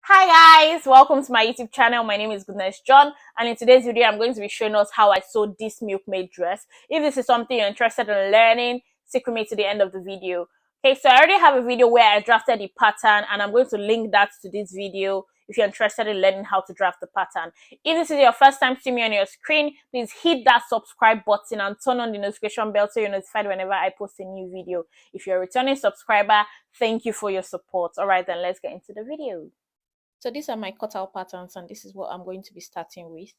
Hi guys, welcome to my YouTube channel. My name is Goodness John, and in today's video I'm going to be showing us how I sewed this Milkmaid dress. If this is something you're interested in learning, stick with me to the end of the video. Okay, so I already have a video where I drafted the pattern, and I'm going to link that to this video if you're interested in learning how to draft the pattern. If this is your first time seeing me on your screen, please hit that subscribe button and turn on the notification bell so you're notified whenever I post a new video. If you're a returning subscriber, thank you for your support. Alright then, let's get into the video. So these are my cutout patterns, and this is what I'm going to be starting with.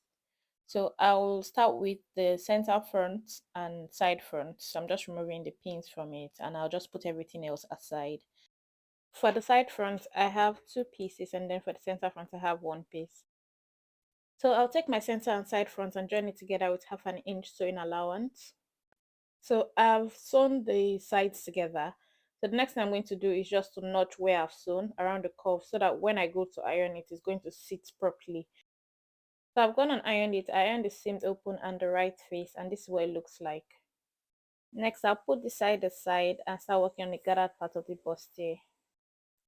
So I'll start with the center front and side front. So I'm just removing the pins from it, and I'll just put everything else aside. For the side front, I have two pieces, and then for the center front, I have one piece. So I'll take my center and side front and join it together with 1/2 inch sewing allowance. So I've sewn the sides together. So the next thing I'm going to do is just to notch where I've sewn around the curve so that when I go to iron it is going to sit properly. So I've gone and ironed it. I ironed the seams open and the right face, and this is what it looks like. Next, I'll put the side aside and start working on the gathered part of the bustier.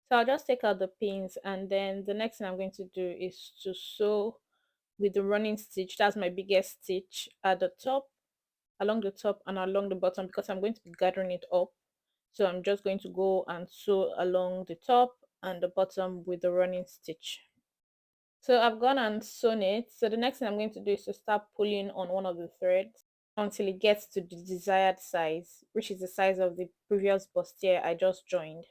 So I'll just take out the pins, and then the next thing I'm going to do is to sew with the running stitch. That's my biggest stitch at the top, along the top and along the bottom, because I'm going to be gathering it up. So I'm just going to go and sew along the top and the bottom with the running stitch. So I've gone and sewn it. So the next thing I'm going to do is to start pulling on one of the threads until it gets to the desired size, which is the size of the previous bustier I just joined.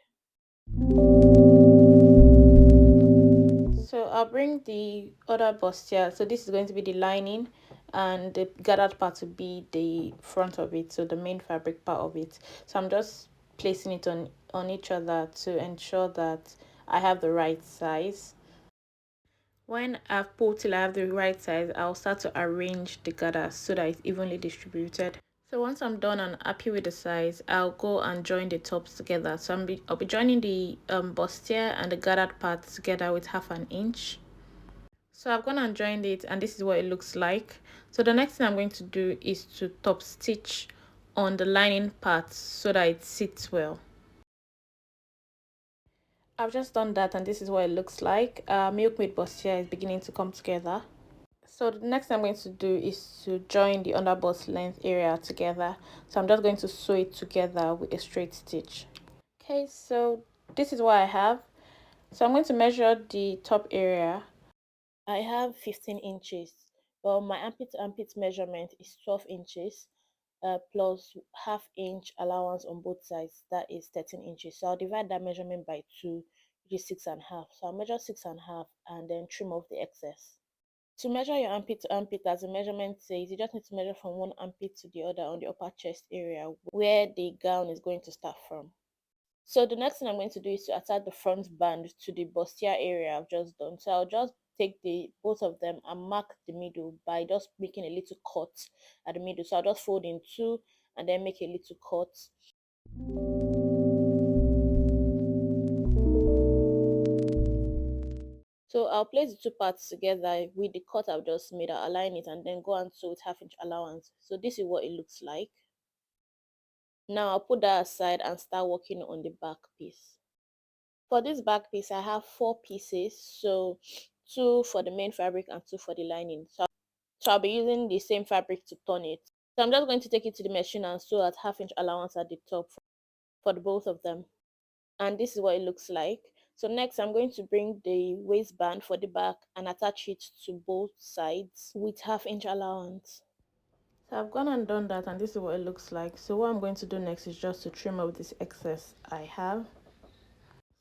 So I'll bring the other bustier. So this is going to be the lining, and the gathered part will be the front of it, so the main fabric part of it. So I'm just placing it on each other to ensure that I have the right size. When I've pulled till I have the right size, I'll start to arrange the gathers so that it's evenly distributed. So once I'm done and happy with the size, I'll go and join the tops together. So I'll be joining the bustier and the gathered part together with 1/2 inch. So I've gone and joined it, and this is what it looks like. So the next thing I'm going to do is to top stitch on the lining part so that it sits well. I've just done that, and this is what it looks like. Milkmaid bustier is beginning to come together. So the next thing I'm going to do is to join the underbust length area together. So I'm just going to sew it together with a straight stitch. Okay, so this is what I have. So I'm going to measure the top area. I have 15 inches. Well, my armpit to armpit measurement is 12 inches plus 1/2 inch allowance on both sides. That is 13 inches. So I'll divide that measurement by 2, which is 6.5. So I'll measure 6.5 and then trim off the excess. To measure your armpit to armpit, as the measurement says, you just need to measure from one armpit to the other on the upper chest area where the gown is going to start from. So the next thing I'm going to do is to attach the front band to the bustier area I've just done. So I'll just take the both of them and mark the middle by just making a little cut at the middle. So I'll just fold in two and then make a little cut. So I'll place the two parts together with the cut I've just made. I'll align it and then go and sew with 1/2 inch allowance. So this is what it looks like. Now I'll put that aside and start working on the back piece. For this back piece, I have 4 pieces. So 2 for the main fabric and 2 for the lining. So I'll be using the same fabric to turn it. So I'm just going to take it to the machine and sew at 1/2 inch allowance at the top for the both of them. And this is what it looks like. So next I'm going to bring the waistband for the back and attach it to both sides with 1/2 inch allowance. So I've gone and done that, and this is what it looks like. So what I'm going to do next is just to trim up this excess I have.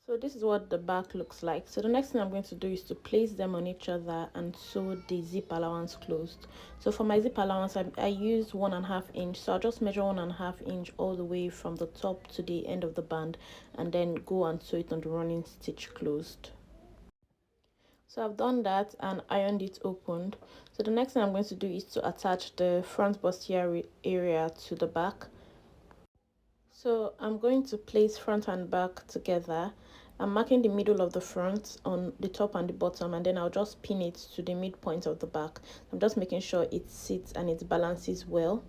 So this is what the back looks like. So the next thing I'm going to do is to place them on each other and sew the zip allowance closed. So for my zip allowance, I use 1.5 inch. So I'll just measure 1.5 inch all the way from the top to the end of the band, and then go and sew it on the running stitch closed. So I've done that and ironed it opened. So the next thing I'm going to do is to attach the front bustier area to the back. So I'm going to place front and back together. I'm marking the middle of the front on the top and the bottom, and then I'll just pin it to the midpoint of the back. I'm just making sure it sits and it balances well,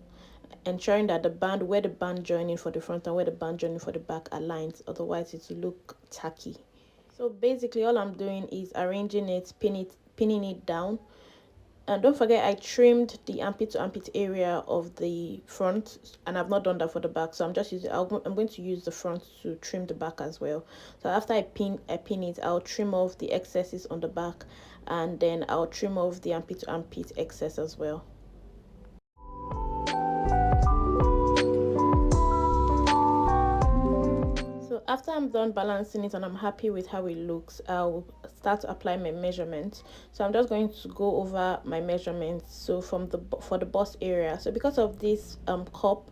ensuring that the band, where the band joining for the front and where the band joining for the back aligns, otherwise it will look tacky. So basically all I'm doing is arranging it, pinning it down. And don't forget, I trimmed the armpit to armpit area of the front, and I've not done that for the back. So I'm just using. I'm going to use the front to trim the back as well. So after I pin it, I'll trim off the excesses on the back, and then I'll trim off the armpit to armpit excess as well. So after I'm done balancing it and I'm happy with how it looks, I'll start to apply my measurements. So I'm just going to go over my measurements. So for the bust area, so because of this cup,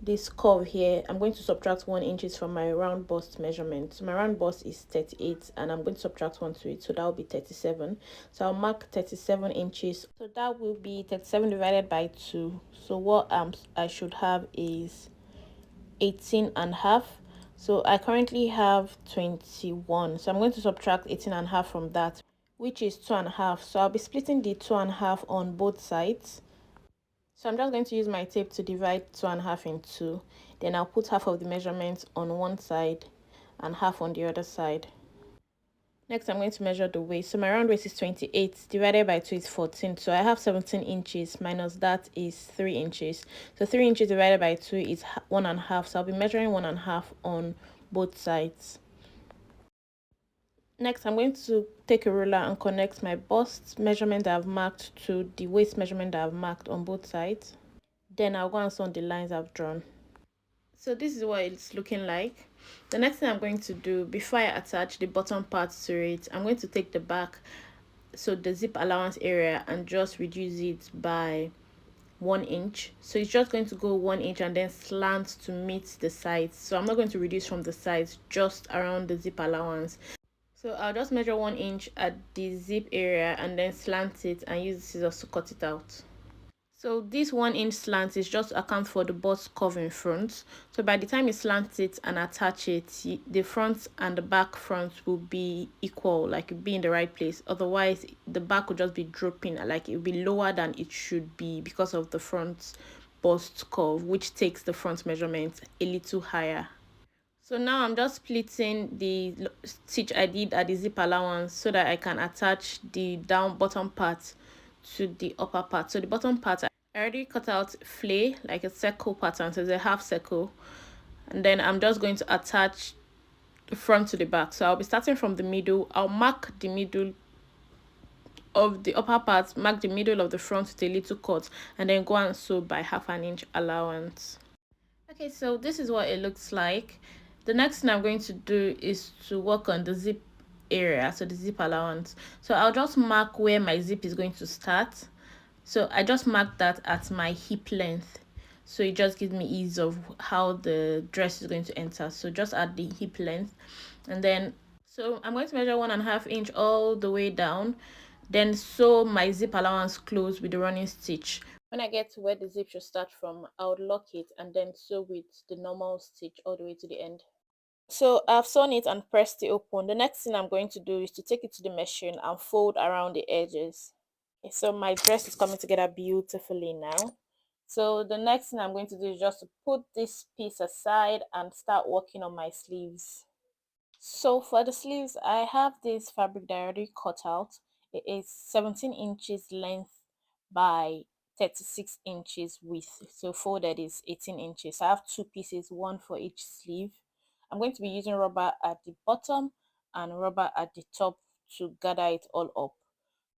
this curve here, I'm going to subtract 1 inches from my round bust measurement. So my round bust is 38 and I'm going to subtract 1 to it, so that will be 37. So I'll mark 37 inches. So that will be 37 divided by 2. So what I should have is 18 and a half. So I currently have 21, so I'm going to subtract 18 and a half from that, which is 2.5. So I'll be splitting the 2.5 on both sides. So I'm just going to use my tape to divide 2.5 in two. Then I'll put half of the measurement on one side and half on the other side. Next, I'm going to measure the waist. So my round waist is 28, divided by 2 is 14. So I have 17 inches, minus that is 3 inches. So 3 inches divided by 2 is 1.5. So I'll be measuring 1.5 on both sides. Next, I'm going to take a ruler and connect my bust measurement that I've marked to the waist measurement that I've marked on both sides. Then I'll go and sew on the lines I've drawn. So this is what it's looking like. The next thing I'm going to do before I attach the bottom part to it, I'm going to take the back, so the zip allowance area, and just reduce it by 1 inch. So it's just going to go 1 inch and then slant to meet the sides. So I'm not going to reduce from the sides, just around the zip allowance. So I'll just measure 1 inch at the zip area and then slant it and use the scissors to cut it out. So this 1 inch slant is just to account for the bust curve in front. So by the time you slant it and attach it, the front and the back front will be equal, like it'll be in the right place. Otherwise, the back will just be drooping, like it will be lower than it should be because of the front bust curve, which takes the front measurement a little higher. So now I'm just splitting the stitch I did at the zip allowance so that I can attach the bottom part to the upper part. So the bottom part, I already cut out flay, like a circle pattern, so it's a half circle. And then I'm just going to attach the front to the back. So I'll be starting from the middle. I'll mark the middle of the upper part, mark the middle of the front with a little cut, and then go and sew by 1/2 inch allowance. Okay, so this is what it looks like. The next thing I'm going to do is to work on the zip area, so the zip allowance. So I'll just mark where my zip is going to start. So I just marked that at my hip length, so it just gives me ease of how the dress is going to enter. So just at the hip length, and then so I'm going to measure 1.5 inch all the way down, then sew my zip allowance close with the running stitch. When I get to where the zip should start from, I would lock it and then sew with the normal stitch all the way to the end. So I've sewn it and pressed it open. The next thing I'm going to do is to take it to the machine and fold around the edges. Okay, so my dress is coming together beautifully now. So the next thing I'm going to do is just to put this piece aside and start working on my sleeves. So for the sleeves, I have this fabric that I already cut out. It is 17 inches length by 36 inches width. So folded is 18 inches. I have two pieces, one for each sleeve. I'm going to be using rubber at the bottom and rubber at the top to gather it all up.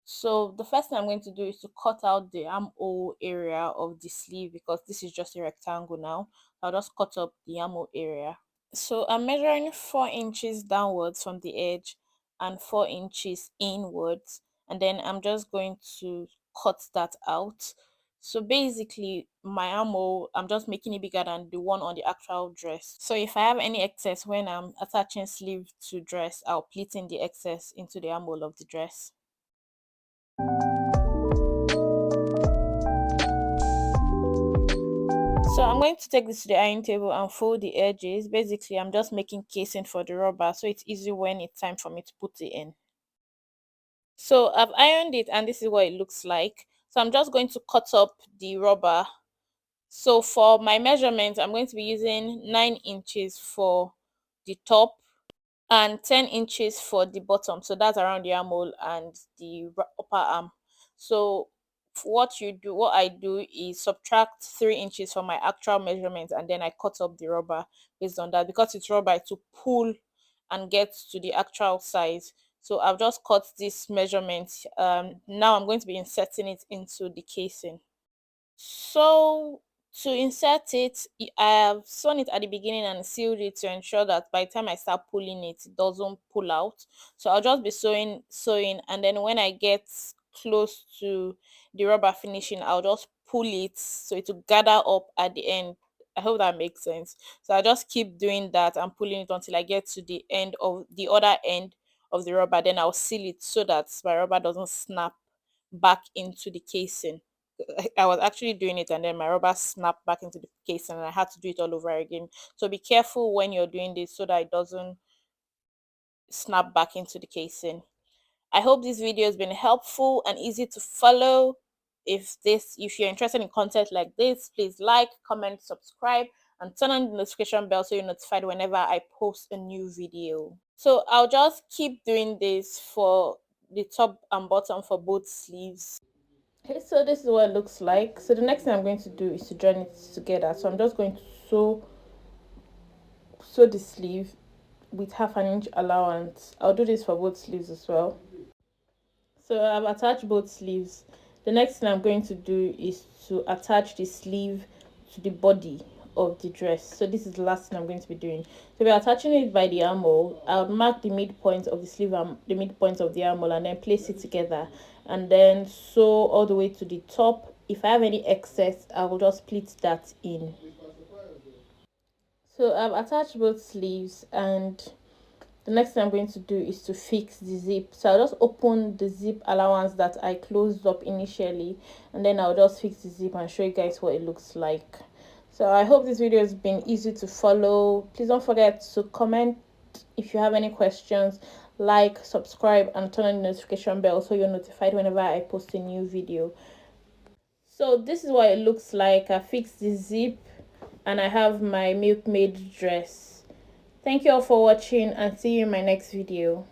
So the first thing I'm going to do is to cut out the armhole area of the sleeve, because this is just a rectangle now. I'll just cut up the armhole area. So I'm measuring 4 inches downwards from the edge and 4 inches inwards, and then I'm just going to cut that out. So basically my armhole, I'm just making it bigger than the one on the actual dress. So if I have any excess when I'm attaching sleeve to dress, I'll pleat in the excess into the armhole of the dress. So I'm going to take this to the ironing table and fold the edges. Basically, I'm just making casing for the rubber so it's easy when it's time for me to put it in. So I've ironed it and this is what it looks like. So I'm just going to cut up the rubber. So for my measurement, I'm going to be using 9 inches for the top and 10 inches for the bottom, so that's around the armhole and the upper arm. So what I do is subtract 3 inches from my actual measurement, and then I cut up the rubber based on that. Because it's rubber, to pull and get to the actual size. So I've just cut this measurement. Now I'm going to be inserting it into the casing. So to insert it, I have sewn it at the beginning and sealed it to ensure that by the time I start pulling it, it doesn't pull out. So I'll just be sewing, and then when I get close to the rubber finishing, I'll just pull it so it will gather up at the end. I hope that makes sense. So I just keep doing that and pulling it until I get to the end of the other end of the rubber. Then I'll seal it so that my rubber doesn't snap back into the casing. I was actually doing it, and then my rubber snapped back into the case and I had to do it all over again. So be careful when you're doing this so that it doesn't snap back into the casing. I hope this video has been helpful and easy to follow. If you're interested in content like this, please like, comment, subscribe, and turn on the notification bell so you're notified whenever I post a new video. So I'll just keep doing this for the top and bottom for both sleeves. Okay, so this is what it looks like. So the next thing I'm going to do is to join it together. So I'm just going to sew the sleeve with 1/2 inch allowance. I'll do this for both sleeves as well. So I've attached both sleeves. The next thing I'm going to do is to attach the sleeve to the body of the dress. So this is the last thing I'm going to be doing. So we're attaching it by the armhole. I'll mark the midpoint of the sleeve and the midpoint of the armhole, and then place it together, and then sew all the way to the top. If I have any excess, I will just split that in. So I've attached both sleeves, and the next thing I'm going to do is to fix the zip. So I'll just open the zip allowance that I closed up initially, and then I'll just fix the zip and show you guys what it looks like. So I hope this video has been easy to follow. Please don't forget to comment if you have any questions, like, subscribe, and turn on the notification bell so you're notified whenever I post a new video. So this is what it looks like. I fixed the zip and I have my Milkmaid dress. Thank you all for watching, and see you in my next video.